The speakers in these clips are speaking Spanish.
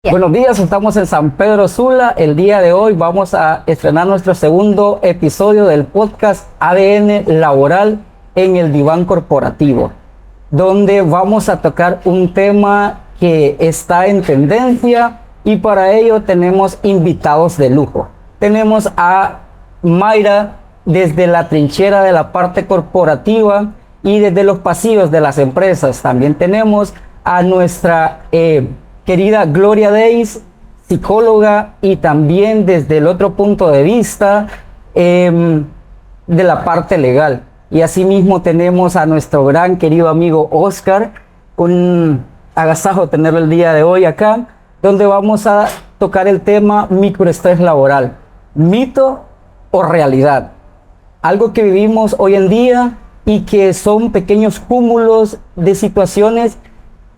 Buenos días, estamos en San Pedro Sula. El día de hoy vamos a estrenar nuestro segundo episodio del podcast ADN Laboral en el Diván Corporativo, donde vamos a tocar un tema que está en tendencia y para ello tenemos invitados de lujo. Tenemos a Mayra desde la trinchera de la parte corporativa y desde los pasillos de las empresas. También tenemos a nuestra querida Gloria Deis, psicóloga, y también desde el otro punto de vista de la parte legal. Y asimismo tenemos a nuestro gran querido amigo Oscar, un agasajo tenerlo el día de hoy acá, donde vamos a tocar el tema microestrés laboral, mito o realidad. Algo que vivimos hoy en día y que son pequeños cúmulos de situaciones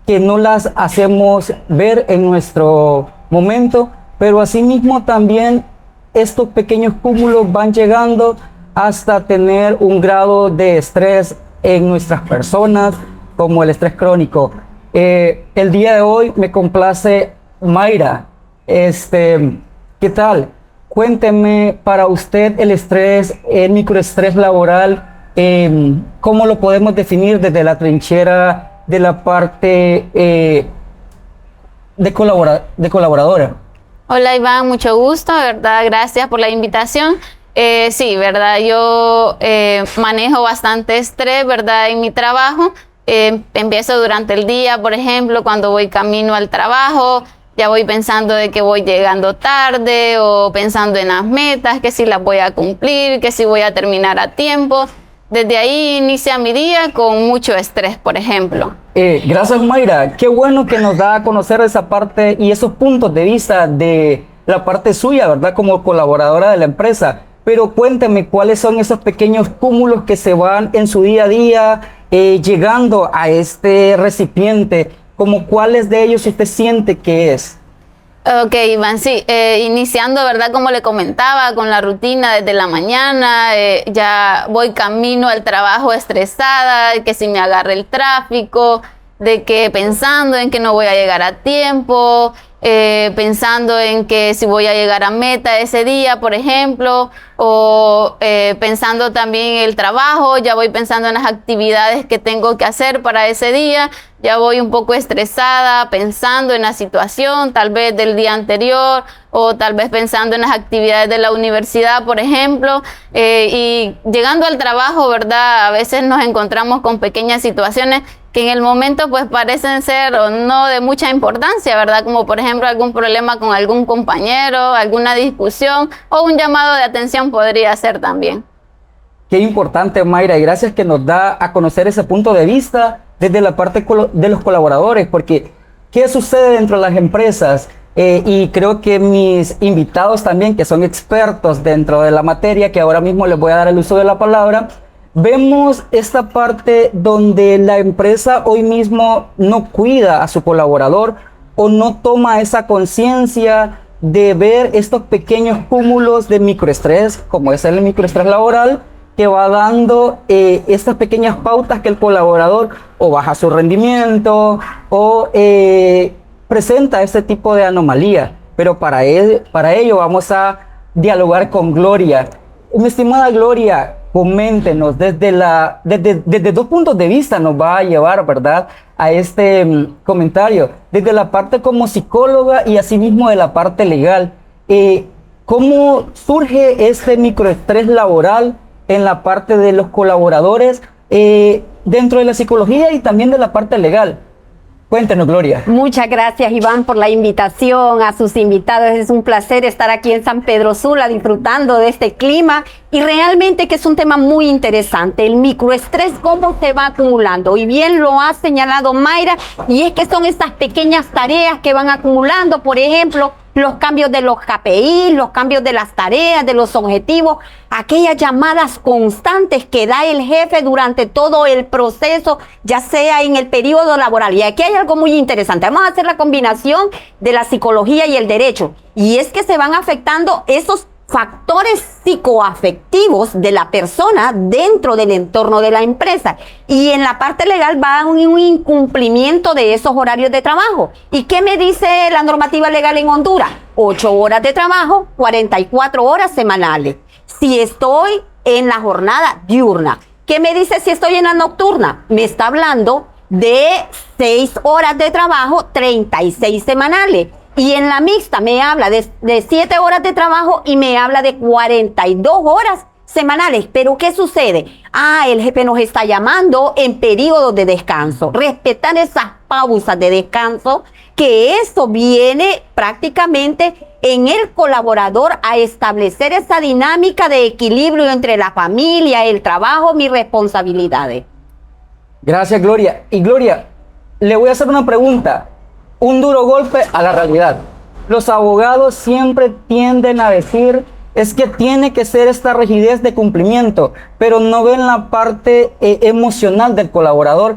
que no las hacemos ver en nuestro momento, pero asimismo también estos pequeños cúmulos van llegando hasta tener un grado de estrés en nuestras personas, como el estrés crónico. El día de hoy me complace Mayra. ¿Qué tal? Cuénteme, para usted el estrés, el microestrés laboral, ¿cómo lo podemos definir desde la trinchera de la parte de colaboradora? Hola Iván, mucho gusto, ¿verdad? Gracias por la invitación. Sí, ¿verdad? Yo manejo bastante estrés, ¿verdad? En mi trabajo. Empiezo durante el día, por ejemplo, cuando voy camino al trabajo, ya voy pensando de que voy llegando tarde o pensando en las metas, que si las voy a cumplir, que si voy a terminar a tiempo. Desde ahí inicia mi día con mucho estrés, por ejemplo. Gracias, Mayra. Qué bueno que nos da a conocer esa parte y esos puntos de vista de la parte suya, ¿verdad? Como colaboradora de la empresa. Pero cuénteme, ¿cuáles son esos pequeños cúmulos que se van en su día a día llegando a este recipiente? ¿Cómo cuáles de ellos usted siente que es? Ok, Iván, sí, iniciando, ¿verdad? Como le comentaba, con la rutina desde la mañana, ya voy camino al trabajo estresada, que si me agarra el tráfico, de que pensando en que no voy a llegar a tiempo, pensando en que si voy a llegar a meta ese día, por ejemplo, o pensando también en el trabajo, ya voy pensando en las actividades que tengo que hacer para ese día, ya voy un poco estresada, pensando en la situación tal vez del día anterior, o tal vez pensando en las actividades de la universidad, por ejemplo, y llegando al trabajo, ¿verdad? A veces nos encontramos con pequeñas situaciones que en el momento pues parecen ser o no de mucha importancia, ¿verdad? Como por ejemplo algún problema con algún compañero, alguna discusión o un llamado de atención podría ser también. Qué importante, Mayra, y gracias que nos da a conocer ese punto de vista desde la parte de los colaboradores, porque ¿qué sucede dentro de las empresas? Y creo que mis invitados también, que son expertos dentro de la materia, que ahora mismo les voy a dar el uso de la palabra, vemos esta parte donde la empresa hoy mismo no cuida a su colaborador o no toma esa conciencia de ver estos pequeños cúmulos de microestrés, como es el microestrés laboral, que va dando estas pequeñas pautas que el colaborador o baja su rendimiento o presenta este tipo de anomalía. Pero para ello vamos a dialogar con Gloria. Mi estimada Gloria, coméntenos desde dos puntos de vista nos va a llevar, ¿verdad?, a este comentario. Desde la parte como psicóloga y asimismo de la parte legal. ¿Cómo surge este microestrés laboral en la parte de los colaboradores dentro de la psicología y también de la parte legal? Cuéntenos, Gloria. Muchas gracias, Iván, por la invitación, a sus invitados. Es un placer estar aquí en San Pedro Sula disfrutando de este clima y realmente que es un tema muy interesante. El microestrés, cómo se va acumulando. Y bien lo ha señalado Mayra, y es que son estas pequeñas tareas que van acumulando, por ejemplo, los cambios de los KPI, los cambios de las tareas, de los objetivos, aquellas llamadas constantes que da el jefe durante todo el proceso, ya sea en el periodo laboral. Y aquí hay algo muy interesante. Vamos a hacer la combinación de la psicología y el derecho. Y es que se van afectando esos factores psicoafectivos de la persona dentro del entorno de la empresa. Y en la parte legal va un incumplimiento de esos horarios de trabajo. ¿Y qué me dice la normativa legal en Honduras? 8 horas de trabajo, 44 horas semanales. Si estoy en la jornada diurna, ¿qué me dice si estoy en la nocturna? Me está hablando de 6 horas de trabajo, 36 semanales. Y en la mixta me habla de 7 horas de trabajo y me habla de 42 horas semanales. Pero ¿qué sucede? El jefe nos está llamando en periodos de descanso. Respetar esas pausas de descanso, que eso viene prácticamente en el colaborador a establecer esa dinámica de equilibrio entre la familia, el trabajo, mis responsabilidades. Gracias, Gloria. Y Gloria, le voy a hacer una pregunta. Un duro golpe a la realidad. Los abogados siempre tienden a decir, es que tiene que ser esta rigidez de cumplimiento, pero no ven la parte emocional del colaborador.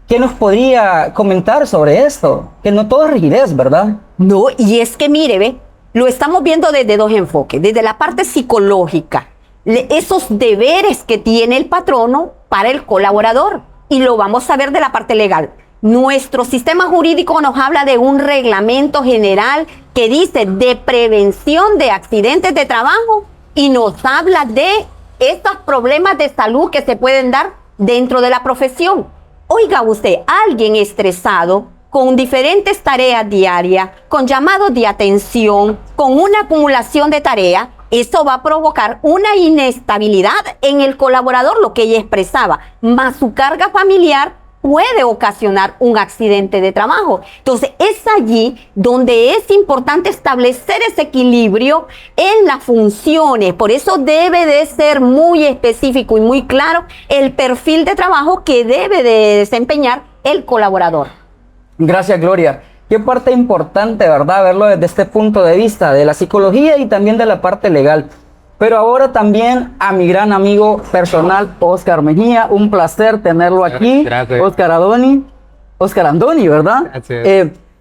¿Qué nos podría comentar sobre esto? Que no todo es rigidez, ¿verdad? No, y es que mire, ve, lo estamos viendo desde dos enfoques. Desde la parte psicológica, esos deberes que tiene el patrono para el colaborador. Y lo vamos a ver de la parte legal. Nuestro sistema jurídico nos habla de un reglamento general que dice de prevención de accidentes de trabajo y nos habla de estos problemas de salud que se pueden dar dentro de la profesión. Oiga usted, alguien estresado con diferentes tareas diarias, con llamados de atención, con una acumulación de tareas, eso va a provocar una inestabilidad en el colaborador, lo que ella expresaba, más su carga familiar puede ocasionar un accidente de trabajo. Entonces, es allí donde es importante establecer ese equilibrio en las funciones. Por eso debe de ser muy específico y muy claro el perfil de trabajo que debe de desempeñar el colaborador. Gracias, Gloria. Qué parte importante, ¿verdad? Verlo desde este punto de vista de la psicología y también de la parte legal. Pero ahora también a mi gran amigo personal, Oscar Mejía. Un placer tenerlo aquí. Gracias. Oscar Andoni, ¿verdad?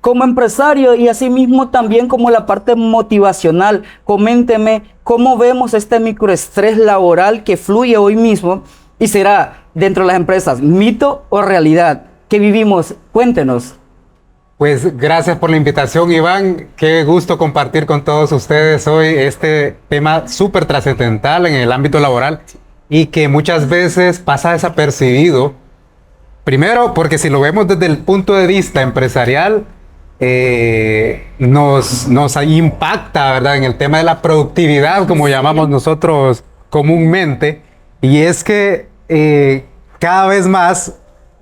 Como empresario y asimismo también como la parte motivacional. Coménteme cómo vemos este microestrés laboral que fluye hoy mismo y será dentro de las empresas, mito o realidad. ¿Qué vivimos? Cuéntenos. Pues gracias por la invitación, Iván. Qué gusto compartir con todos ustedes hoy este tema súper trascendental en el ámbito laboral y que muchas veces pasa desapercibido. Primero, porque si lo vemos desde el punto de vista empresarial, nos impacta, ¿verdad?, en el tema de la productividad, como llamamos nosotros comúnmente. Y es que cada vez más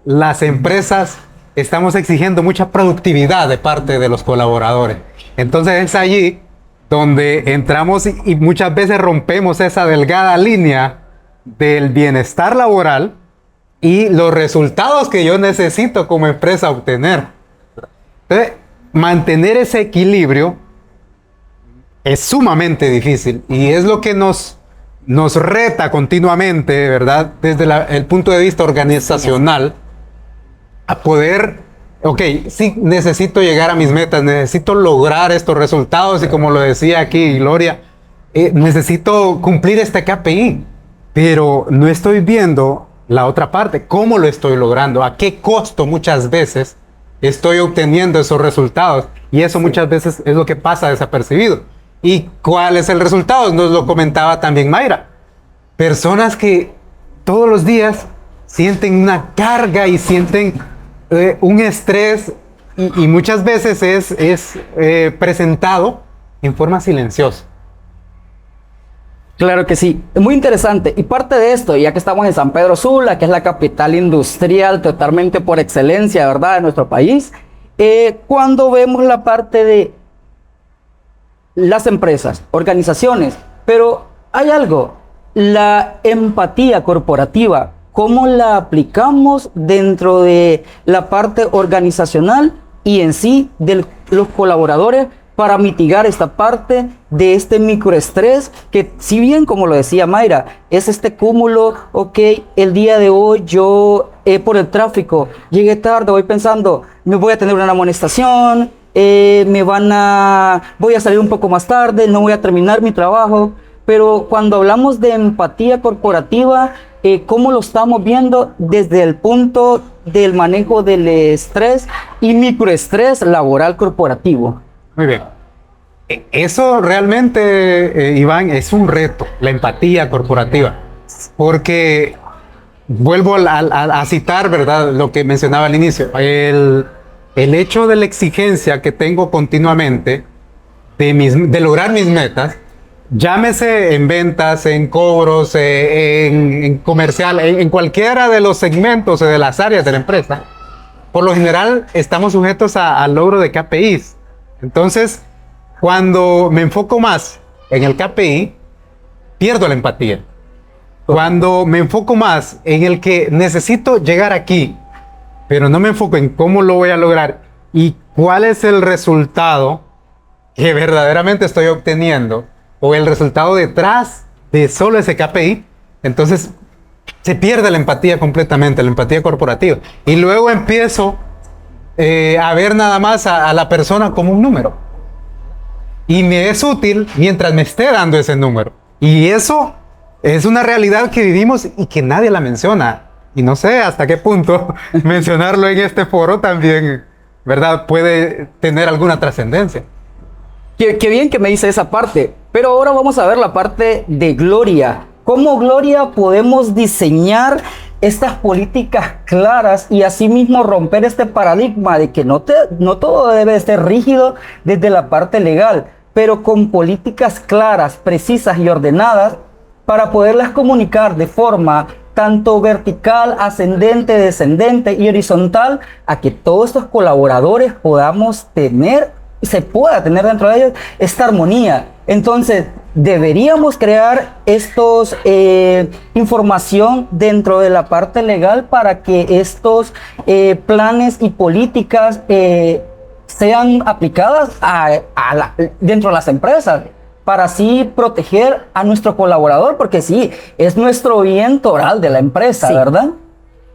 las empresas estamos exigiendo mucha productividad de parte de los colaboradores. Entonces es allí donde entramos y muchas veces rompemos esa delgada línea del bienestar laboral y los resultados que yo necesito como empresa obtener. Entonces, mantener ese equilibrio es sumamente difícil y es lo que nos reta continuamente, ¿verdad? Desde el punto de vista organizacional, a poder, sí necesito llegar a mis metas, necesito lograr estos resultados y como lo decía aquí Gloria, necesito cumplir este KPI, pero no estoy viendo la otra parte, cómo lo estoy logrando, a qué costo muchas veces estoy obteniendo esos resultados y eso muchas veces es lo que pasa desapercibido. ¿Y cuál es el resultado? Nos lo comentaba también Mayra. Personas que todos los días sienten una carga y sienten un estrés y muchas veces es presentado en forma silenciosa. Claro que sí, es muy interesante. Y parte de esto, ya que estamos en San Pedro Sula, que es la capital industrial totalmente por excelencia, ¿verdad?, de nuestro país, cuando vemos la parte de las empresas, organizaciones, pero hay algo, la empatía corporativa, ¿cómo la aplicamos dentro de la parte organizacional y en sí de los colaboradores para mitigar esta parte de este microestrés que, si bien, como lo decía Mayra, es este cúmulo, el día de hoy yo por el tráfico llegué tarde, voy pensando, me voy a tener una amonestación, voy a salir un poco más tarde, no voy a terminar mi trabajo. Pero cuando hablamos de empatía corporativa, ¿cómo lo estamos viendo desde el punto del manejo del estrés y microestrés laboral corporativo? Muy bien. Eso realmente, Iván, es un reto, la empatía corporativa, porque vuelvo a citar, ¿verdad?, lo que mencionaba al inicio, el hecho de la exigencia que tengo continuamente de lograr mis metas, llámese en ventas, en cobros, en comercial, en cualquiera de los segmentos o de las áreas de la empresa, por lo general estamos sujetos al logro de KPIs. Entonces, cuando me enfoco más en el KPI, pierdo la empatía. Cuando me enfoco más en el que necesito llegar aquí, pero no me enfoco en cómo lo voy a lograr y cuál es el resultado que verdaderamente estoy obteniendo, o el resultado detrás de solo ese KPI, entonces se pierde la empatía completamente, la empatía corporativa. Y luego empiezo a ver nada más a la persona como un número. Y me es útil mientras me esté dando ese número. Y eso es una realidad que vivimos y que nadie la menciona. Y no sé hasta qué punto mencionarlo en este foro también, ¿verdad?, puede tener alguna trascendencia. Qué bien que me dice esa parte. Pero ahora vamos a ver la parte de Gloria. ¿Cómo, Gloria, podemos diseñar estas políticas claras y asimismo romper este paradigma de que no todo debe ser rígido desde la parte legal, pero con políticas claras, precisas y ordenadas para poderlas comunicar de forma tanto vertical, ascendente, descendente y horizontal, a que todos estos colaboradores podamos tener, se pueda tener dentro de ellos esta armonía? Entonces, deberíamos crear información dentro de la parte legal para que estos planes y políticas sean aplicadas dentro de las empresas, para así proteger a nuestro colaborador, porque sí, es nuestro bien toral de la empresa, sí, ¿verdad?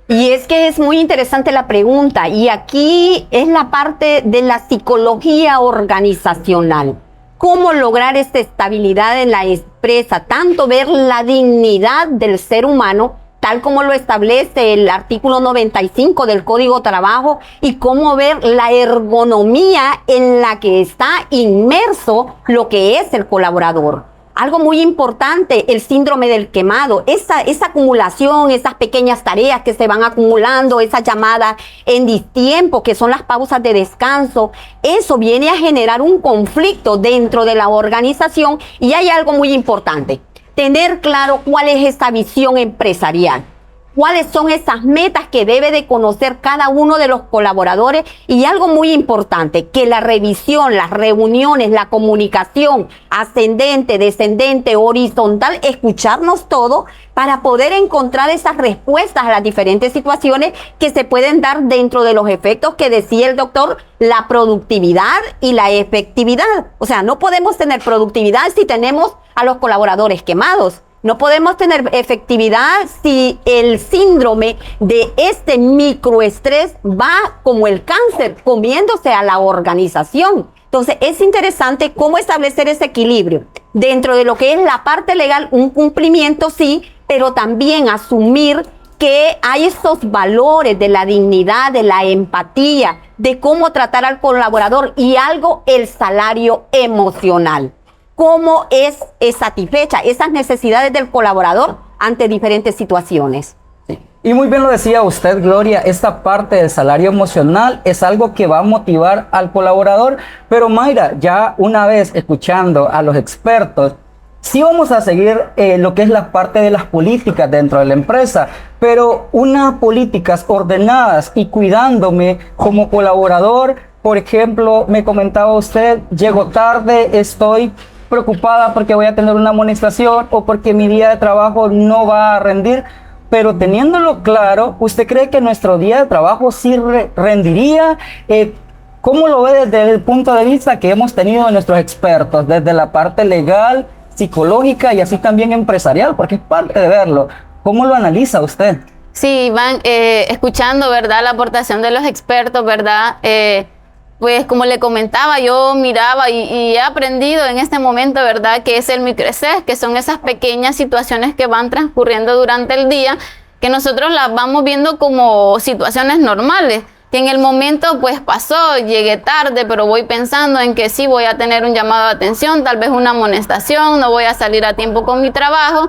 Y es que es muy interesante la pregunta, y aquí es la parte de la psicología organizacional. ¿Cómo lograr esta estabilidad en la empresa? Tanto ver la dignidad del ser humano, tal como lo establece el artículo 95 del Código Trabajo, y cómo ver la ergonomía en la que está inmerso lo que es el colaborador. Algo muy importante, el síndrome del quemado, esa acumulación, esas pequeñas tareas que se van acumulando, esa llamada en distiempo, que son las pausas de descanso, eso viene a generar un conflicto dentro de la organización. Y hay algo muy importante, tener claro cuál es esa visión empresarial. ¿Cuáles son esas metas que debe de conocer cada uno de los colaboradores? Y algo muy importante, que la revisión, las reuniones, la comunicación ascendente, descendente, horizontal, escucharnos todo para poder encontrar esas respuestas a las diferentes situaciones que se pueden dar dentro de los efectos que decía el doctor, la productividad y la efectividad. O sea, no podemos tener productividad si tenemos a los colaboradores quemados. No podemos tener efectividad si el síndrome de este microestrés va como el cáncer, comiéndose a la organización. Entonces, es interesante cómo establecer ese equilibrio. Dentro de lo que es la parte legal, un cumplimiento sí, pero también asumir que hay estos valores de la dignidad, de la empatía, de cómo tratar al colaborador y algo, el salario emocional. Cómo es satisfecha esas necesidades del colaborador ante diferentes situaciones. Sí. Y muy bien lo decía usted, Gloria, esta parte del salario emocional es algo que va a motivar al colaborador. Pero Mayra, ya una vez escuchando a los expertos, sí vamos a seguir lo que es la parte de las políticas dentro de la empresa, pero unas políticas ordenadas y cuidándome como colaborador. Por ejemplo, me comentaba usted, llego tarde, estoy preocupada porque voy a tener una amonestación o porque mi día de trabajo no va a rendir, pero teniéndolo claro, ¿usted cree que nuestro día de trabajo sí rendiría? ¿Cómo lo ve desde el punto de vista que hemos tenido de nuestros expertos, desde la parte legal, psicológica y así también empresarial? Porque es parte de verlo. ¿Cómo lo analiza usted? Sí, Iván, escuchando, ¿verdad?, la aportación de los expertos, ¿verdad?, pues como le comentaba, yo miraba y he aprendido en este momento, ¿verdad?, que es el microestrés, que son esas pequeñas situaciones que van transcurriendo durante el día, que nosotros las vamos viendo como situaciones normales, que en el momento pues pasó, llegué tarde, pero voy pensando en que sí voy a tener un llamado de atención, tal vez una amonestación, no voy a salir a tiempo con mi trabajo,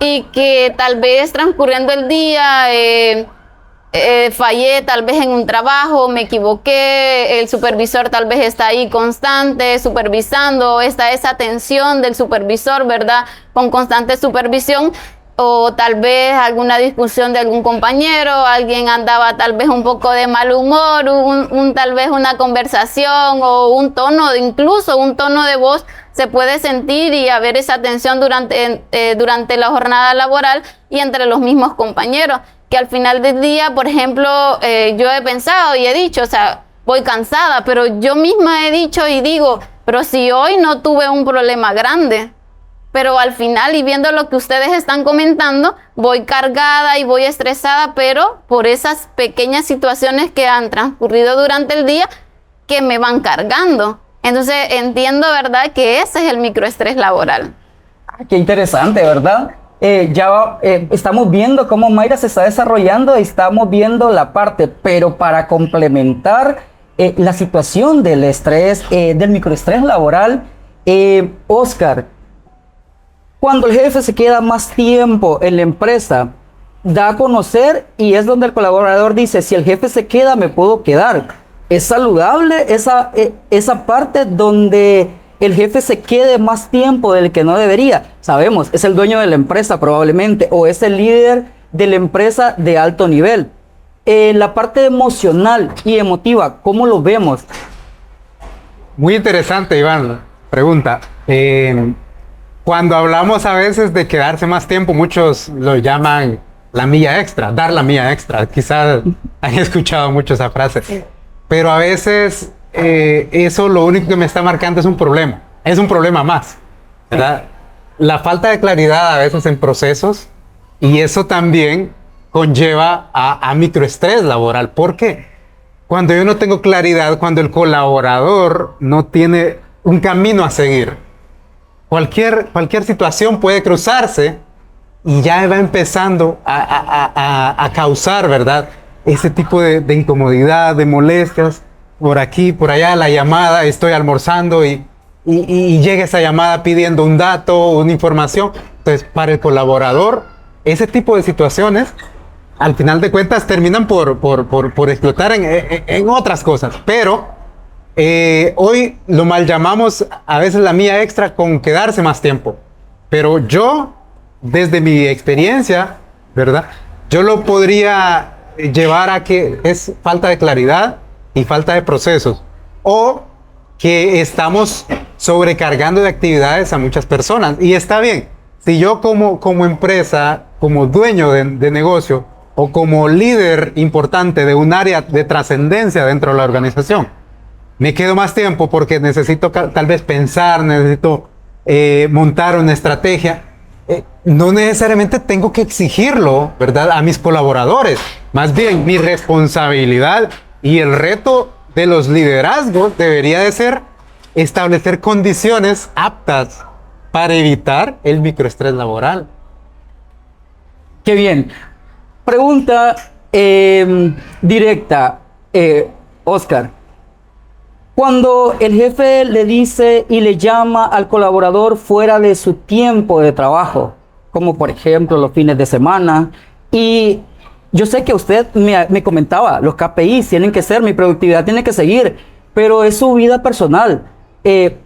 y que tal vez transcurriendo el día fallé tal vez en un trabajo, me equivoqué, el supervisor tal vez está ahí constante, supervisando, está esa tensión del supervisor, ¿verdad?, con constante supervisión, o tal vez alguna discusión de algún compañero, alguien andaba tal vez un poco de mal humor, tal vez una conversación o un tono, incluso un tono de voz se puede sentir y haber esa tensión durante la jornada laboral y entre los mismos compañeros, que al final del día, por ejemplo, yo he pensado y he dicho, o sea, voy cansada, pero yo misma he dicho y digo, pero si hoy no tuve un problema grande, pero al final, y viendo lo que ustedes están comentando, voy cargada y voy estresada, pero por esas pequeñas situaciones que han transcurrido durante el día que me van cargando. Entonces entiendo, ¿verdad?, que ese es el microestrés laboral. Qué interesante, ¿verdad? Estamos viendo cómo Mayra se está desarrollando y estamos viendo la parte, pero para complementar la situación del estrés, del microestrés laboral, Oscar, cuando el jefe se queda más tiempo en la empresa, da a conocer y es donde el colaborador dice, si el jefe se queda, me puedo quedar. ¿Es saludable esa parte donde el jefe se quede más tiempo del que no debería? Sabemos, es el dueño de la empresa probablemente, o es el líder de la empresa de alto nivel. La parte emocional y emotiva, ¿cómo lo vemos? Muy interesante, Iván. Pregunta. Cuando hablamos a veces de quedarse más tiempo, muchos lo llaman la milla extra, dar la milla extra. Quizás han escuchado mucho esa frase. Pero a veces eso lo único que me está marcando es un problema más, ¿verdad? La falta de claridad a veces en procesos, y eso también conlleva a microestrés laboral. ¿Por qué? Cuando yo no tengo claridad, cuando el colaborador no tiene un camino a seguir, cualquier situación puede cruzarse y ya va empezando a causar, ¿verdad?, ese tipo de incomodidad, de molestias, por aquí, por allá, la llamada, estoy almorzando y llega esa llamada pidiendo un dato, una información. Entonces, para el colaborador, ese tipo de situaciones, al final de cuentas, terminan por explotar en otras cosas. Pero hoy lo mal llamamos a veces la milla extra con quedarse más tiempo. Pero yo, desde mi experiencia, ¿verdad?, yo lo podría llevar a que es falta de claridad y falta de procesos, o que estamos sobrecargando de actividades a muchas personas. Y está bien, si yo como empresa, como dueño de negocio o como líder importante de un área de trascendencia dentro de la organización, me quedo más tiempo porque necesito tal vez pensar, necesito montar una estrategia, no necesariamente tengo que exigirlo, ¿verdad?, a mis colaboradores. Más bien, mi responsabilidad y el reto de los liderazgos debería de ser establecer condiciones aptas para evitar el microestrés laboral. Qué bien. Pregunta directa, Oscar. Cuando el jefe le dice y le llama al colaborador fuera de su tiempo de trabajo, como por ejemplo los fines de semana, y yo sé que usted me comentaba, los KPIs tienen que ser, mi productividad tiene que seguir, pero es su vida personal.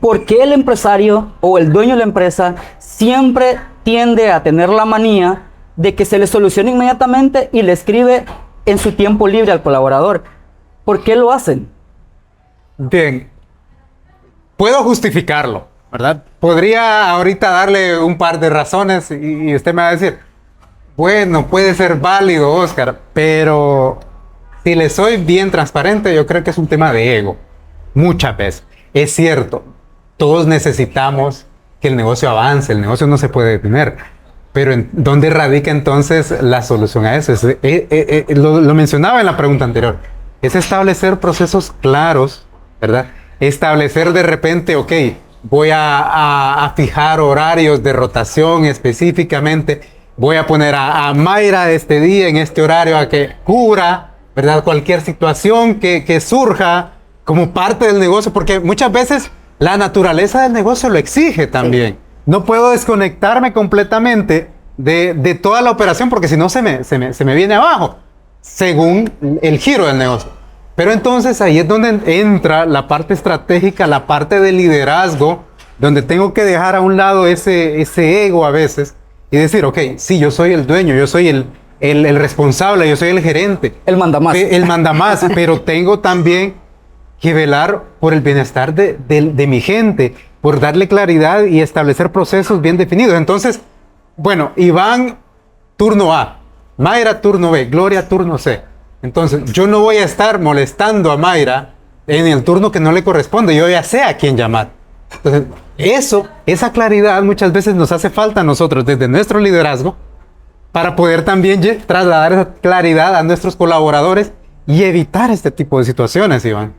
¿Por qué el empresario o el dueño de la empresa siempre tiende a tener la manía de que se le solucione inmediatamente y le escribe en su tiempo libre al colaborador? ¿Por qué lo hacen? Bien, puedo justificarlo, ¿verdad? Podría ahorita darle un par de razones y usted me va a decir, bueno, puede ser válido, Oscar, pero si le soy bien transparente, yo creo que es un tema de ego, muchas veces. Es cierto, todos necesitamos que el negocio avance, el negocio no se puede detener, pero ¿en dónde radica entonces la solución a eso? Lo mencionaba en la pregunta anterior, es establecer procesos claros, ¿verdad? Establecer de repente, ok, voy a fijar horarios de rotación específicamente, voy a poner a Mayra este día en este horario a que cubra, ¿verdad? Cualquier situación que surja como parte del negocio, porque muchas veces la naturaleza del negocio lo exige también. Sí. No puedo desconectarme completamente de toda la operación porque si no se me viene abajo, según el giro del negocio. Pero entonces ahí es donde entra la parte estratégica, la parte de liderazgo, donde tengo que dejar a un lado ese ego a veces y decir, ok, sí, yo soy el dueño, yo soy el responsable, yo soy el gerente. El mandamás. El mandamás, pero tengo también que velar por el bienestar de mi gente, por darle claridad y establecer procesos bien definidos. Entonces, bueno, Iván, turno A, Mayra, turno B, Gloria, turno C. Entonces, yo no voy a estar molestando a Mayra en el turno que no le corresponde, yo ya sé a quién llamar. Entonces, esa claridad muchas veces nos hace falta a nosotros desde nuestro liderazgo para poder también trasladar esa claridad a nuestros colaboradores y evitar este tipo de situaciones, Iván.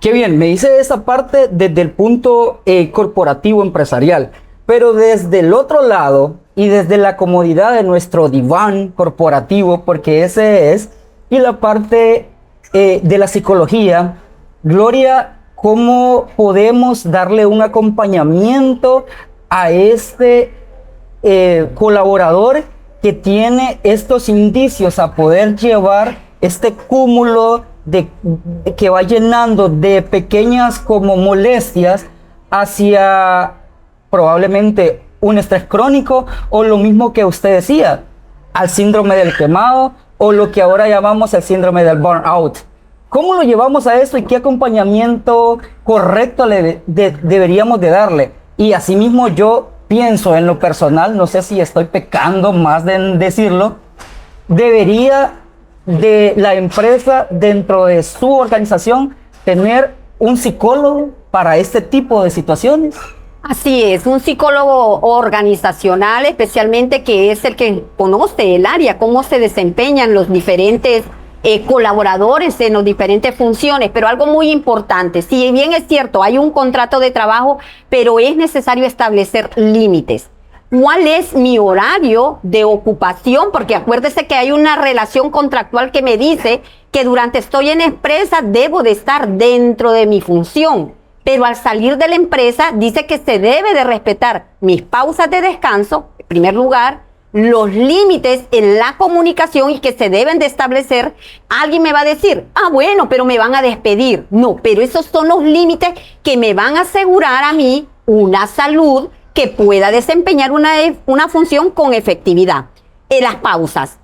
Qué bien, me dice esa parte desde el punto corporativo empresarial, pero desde el otro lado y desde la comodidad de nuestro diván corporativo, porque ese es, y la parte de la psicología, Gloria, ¿cómo podemos darle un acompañamiento a este colaborador que tiene estos indicios a poder llevar este cúmulo que va llenando de pequeñas como molestias hacia probablemente un estrés crónico o lo mismo que usted decía, al síndrome del quemado o lo que ahora llamamos el síndrome del burnout? ¿Cómo lo llevamos a eso y qué acompañamiento correcto deberíamos de darle? Y asimismo yo pienso en lo personal, no sé si estoy pecando más de decirlo, debería de la empresa dentro de su organización tener un psicólogo para este tipo de situaciones. Así es, un psicólogo organizacional especialmente que es el que conoce el área, cómo se desempeñan los diferentes colaboradores en las diferentes funciones, pero algo muy importante, si bien es cierto, hay un contrato de trabajo, pero es necesario establecer límites. ¿Cuál es mi horario de ocupación? Porque acuérdese que hay una relación contractual que me dice que durante estoy en empresa debo de estar dentro de mi función, pero al salir de la empresa dice que se debe de respetar mis pausas de descanso, en primer lugar, los límites en la comunicación y que se deben de establecer. Alguien me va a decir, bueno, pero me van a despedir. No, pero esos son los límites que me van a asegurar a mí una salud que pueda desempeñar una función con efectividad. Las pausas.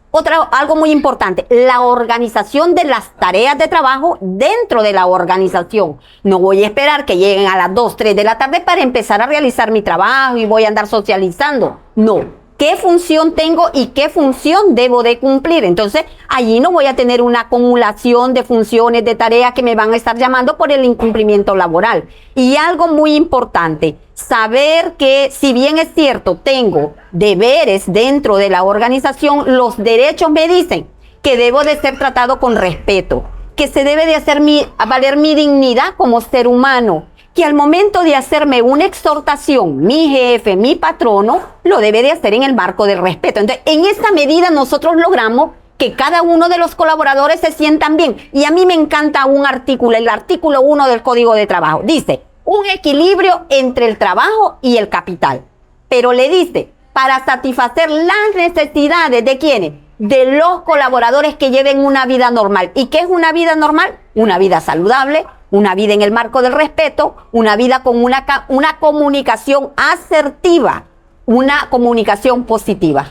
Algo muy importante, la organización de las tareas de trabajo dentro de la organización. No voy a esperar que lleguen a las 2, 3 de la tarde para empezar a realizar mi trabajo y voy a andar socializando. No. ¿Qué función tengo y qué función debo de cumplir? Entonces, allí no voy a tener una acumulación de funciones, de tareas que me van a estar llamando por el incumplimiento laboral. Y algo muy importante, saber que si bien es cierto, tengo deberes dentro de la organización, los derechos me dicen que debo de ser tratado con respeto, que se debe de hacer valer mi dignidad como ser humano, que al momento de hacerme una exhortación, mi jefe, mi patrono, lo debe de hacer en el marco del respeto. Entonces, en esta medida nosotros logramos que cada uno de los colaboradores se sientan bien. Y a mí me encanta un artículo, el artículo 1 del Código de Trabajo. Dice, un equilibrio entre el trabajo y el capital. Pero le dice, para satisfacer las necesidades ¿de quiénes? De los colaboradores que lleven una vida normal. ¿Y qué es una vida normal? Una vida saludable, una vida en el marco del respeto, una vida con una comunicación asertiva, una comunicación positiva.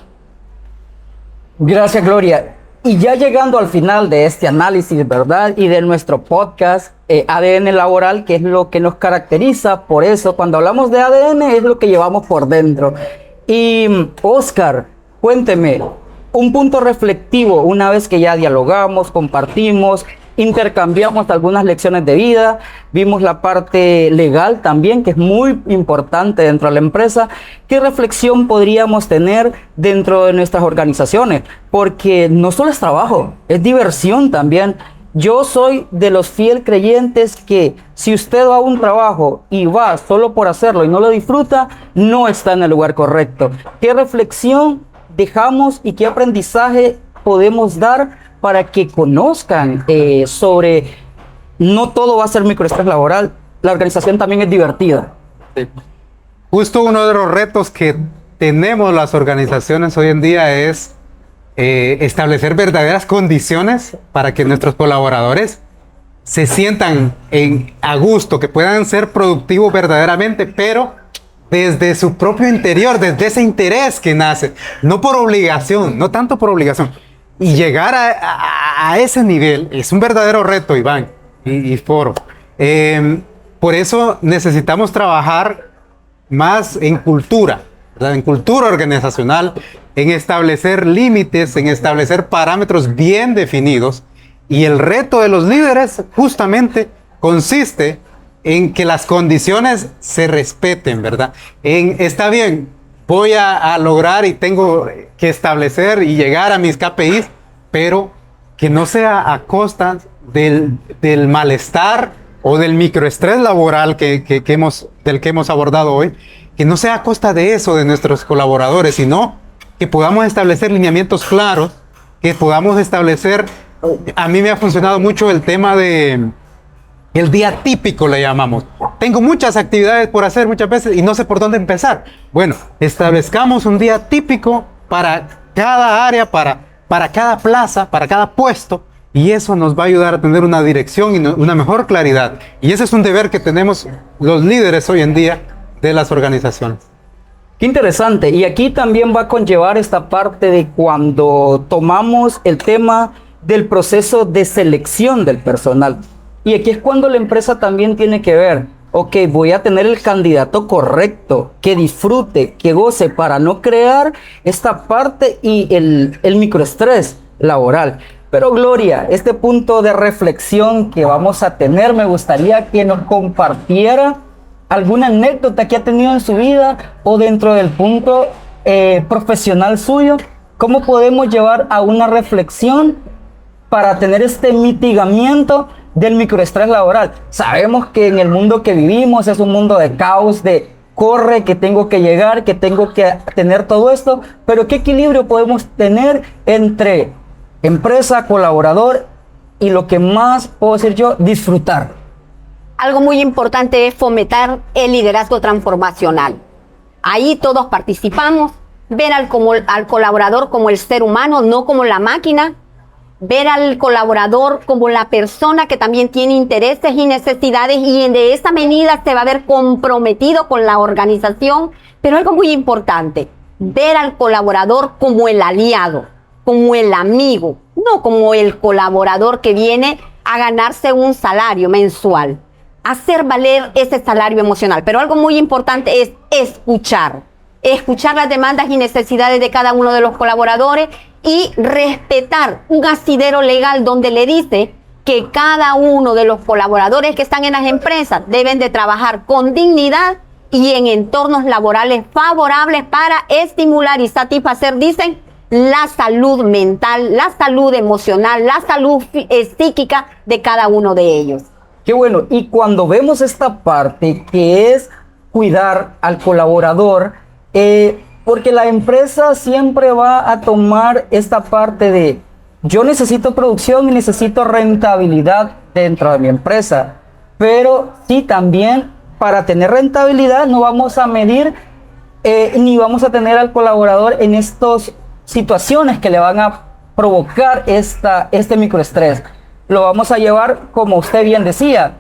Gracias, Gloria. Y ya llegando al final de este análisis, ¿verdad? Y de nuestro podcast ADN Laboral, que es lo que nos caracteriza. Por eso, cuando hablamos de ADN, es lo que llevamos por dentro. Y, Oscar, cuénteme, un punto reflectivo, una vez que ya dialogamos, compartimos, intercambiamos algunas lecciones de vida, vimos la parte legal también, que es muy importante dentro de la empresa. ¿Qué reflexión podríamos tener dentro de nuestras organizaciones? Porque no solo es trabajo, es diversión también. Yo soy de los fiel creyentes que si usted va a un trabajo y va solo por hacerlo y no lo disfruta, no está en el lugar correcto. ¿Qué reflexión dejamos y qué aprendizaje podemos dar para que conozcan sobre no todo va a ser microestrés laboral? La organización también es divertida. Justo uno de los retos que tenemos las organizaciones hoy en día es establecer verdaderas condiciones para que nuestros colaboradores se sientan a gusto, que puedan ser productivos verdaderamente, pero desde su propio interior, desde ese interés que nace, no por obligación, no tanto por obligación. Y llegar a ese nivel es un verdadero reto, Iván y Foro. Por eso necesitamos trabajar más en cultura, ¿verdad? En cultura organizacional, en establecer límites, en establecer parámetros bien definidos. Y el reto de los líderes justamente consiste en que las condiciones se respeten, ¿verdad? Está bien, voy a lograr y tengo que establecer y llegar a mis KPIs, pero que no sea a costa del malestar o del microestrés laboral del que hemos abordado hoy, que no sea a costa de eso de nuestros colaboradores, sino que podamos establecer lineamientos claros, que podamos establecer, a mí me ha funcionado mucho el tema de el día típico, le llamamos. Tengo muchas actividades por hacer muchas veces y no sé por dónde empezar. Bueno, establezcamos un día típico para cada área, para cada plaza, para cada puesto, y eso nos va a ayudar a tener una dirección y una mejor claridad. Y ese es un deber que tenemos los líderes hoy en día de las organizaciones. Qué interesante. Y aquí también va a conllevar esta parte de cuando tomamos el tema del proceso de selección del personal. Y aquí es cuando la empresa también tiene que ver, ok, voy a tener el candidato correcto, que disfrute, que goce, para no crear esta parte y el microestrés laboral. Pero Gloria, este punto de reflexión que vamos a tener, me gustaría que nos compartiera alguna anécdota que ha tenido en su vida o dentro del punto profesional suyo. ¿Cómo podemos llevar a una reflexión para tener este mitigamiento del microestrés laboral? Sabemos que en el mundo que vivimos es un mundo de caos, de corre, que tengo que llegar, que tengo que tener todo esto, pero ¿qué equilibrio podemos tener entre empresa, colaborador y lo que más puedo decir yo, disfrutar? Algo muy importante es fomentar el liderazgo transformacional. Ahí todos participamos, ver al colaborador como el ser humano, no como la máquina, ver al colaborador como la persona que también tiene intereses y necesidades, y de esa medida se va a ver comprometido con la organización. Pero algo muy importante, ver al colaborador como el aliado, como el amigo, no como el colaborador que viene a ganarse un salario mensual. Hacer valer ese salario emocional. Pero algo muy importante es escuchar las demandas y necesidades de cada uno de los colaboradores y respetar un asidero legal donde le dice que cada uno de los colaboradores que están en las empresas deben de trabajar con dignidad y en entornos laborales favorables para estimular y satisfacer, dicen, la salud mental, la salud emocional, la salud psíquica de cada uno de ellos. Qué bueno. Y cuando vemos esta parte que es cuidar al colaborador, porque la empresa siempre va a tomar esta parte de yo necesito producción y necesito rentabilidad dentro de mi empresa, pero sí también para tener rentabilidad no vamos a medir ni vamos a tener al colaborador en estas situaciones que le van a provocar este microestrés. Lo vamos a llevar, como usted bien decía,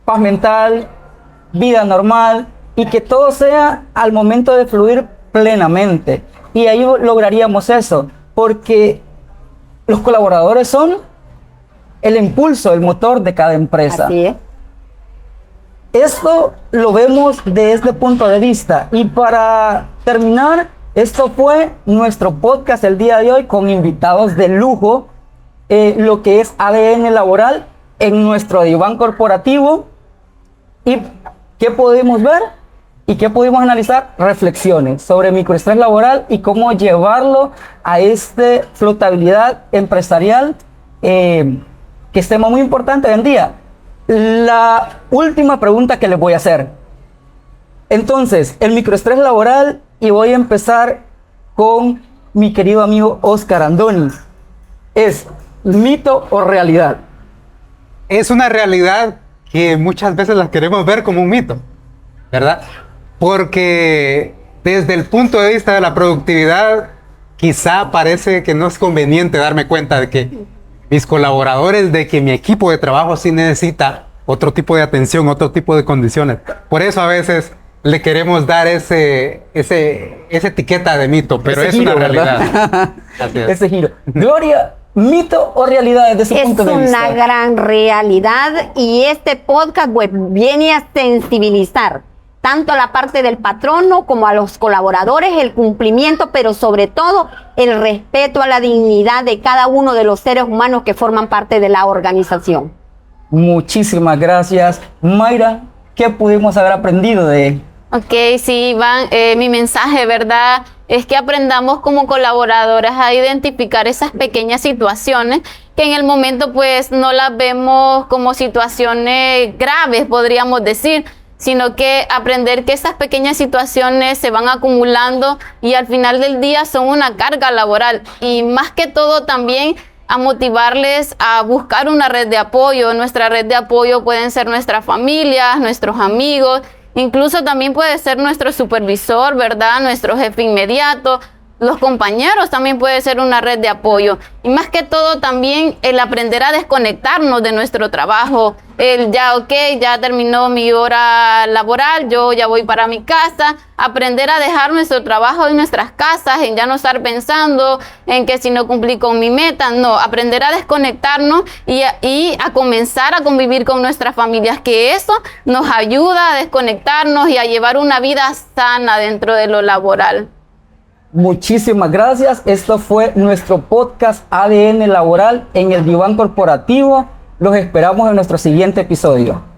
paz mental, vida normal, y que todo sea al momento de fluir plenamente. Y ahí lograríamos eso, porque los colaboradores son el impulso, el motor de cada empresa. Así es. Esto lo vemos desde este punto de vista. Y para terminar, esto fue nuestro podcast el día de hoy con invitados de lujo, lo que es ADN laboral en nuestro diván corporativo. ¿Y qué podemos ver? ¿Y qué pudimos analizar? Reflexiones sobre microestrés laboral y cómo llevarlo a esta flotabilidad empresarial que que es tema muy importante hoy en día. La última pregunta que les voy a hacer. Entonces, el microestrés laboral, y voy a empezar con mi querido amigo Oscar Andoni. ¿Es mito o realidad? Es una realidad que muchas veces la queremos ver como un mito, ¿verdad? Porque desde el punto de vista de la productividad, quizá parece que no es conveniente darme cuenta de que mis colaboradores, de que mi equipo de trabajo sí necesita otro tipo de atención, otro tipo de condiciones. Por eso a veces le queremos dar esa etiqueta de mito, pero Ese es giro, una realidad. ¿verdad? Así es. Ese giro. Gloria, ¿mito o realidad desde su Es punto de vista? una gran realidad y este podcast pues, viene a sensibilizar tanto a la parte del patrono como a los colaboradores, el cumplimiento, pero sobre todo el respeto a la dignidad de cada uno de los seres humanos que forman parte de la organización. Muchísimas gracias. Mayra, ¿qué pudimos haber aprendido de Ok, sí, Iván, mi mensaje, ¿verdad? Es que aprendamos como colaboradores a identificar esas pequeñas situaciones que en el momento pues no las vemos como situaciones graves, podríamos decir, sino que aprender que esas pequeñas situaciones se van acumulando y al final del día son una carga laboral. Y más que todo también a motivarles a buscar una red de apoyo. Nuestra red de apoyo pueden ser nuestras familias, nuestros amigos, incluso también puede ser nuestro supervisor, ¿verdad? Nuestro jefe inmediato. Los compañeros también puede ser una red de apoyo. Y más que todo también el aprender a desconectarnos de nuestro trabajo. Ya terminó mi hora laboral, yo ya voy para mi casa. Aprender a dejar nuestro trabajo en nuestras casas, en ya no estar pensando en que si no cumplí con mi meta. No, aprender a desconectarnos y a comenzar a convivir con nuestras familias, que eso nos ayuda a desconectarnos y a llevar una vida sana dentro de lo laboral. Muchísimas gracias. Esto fue nuestro podcast ADN Laboral en el Diván Corporativo. Los esperamos en nuestro siguiente episodio.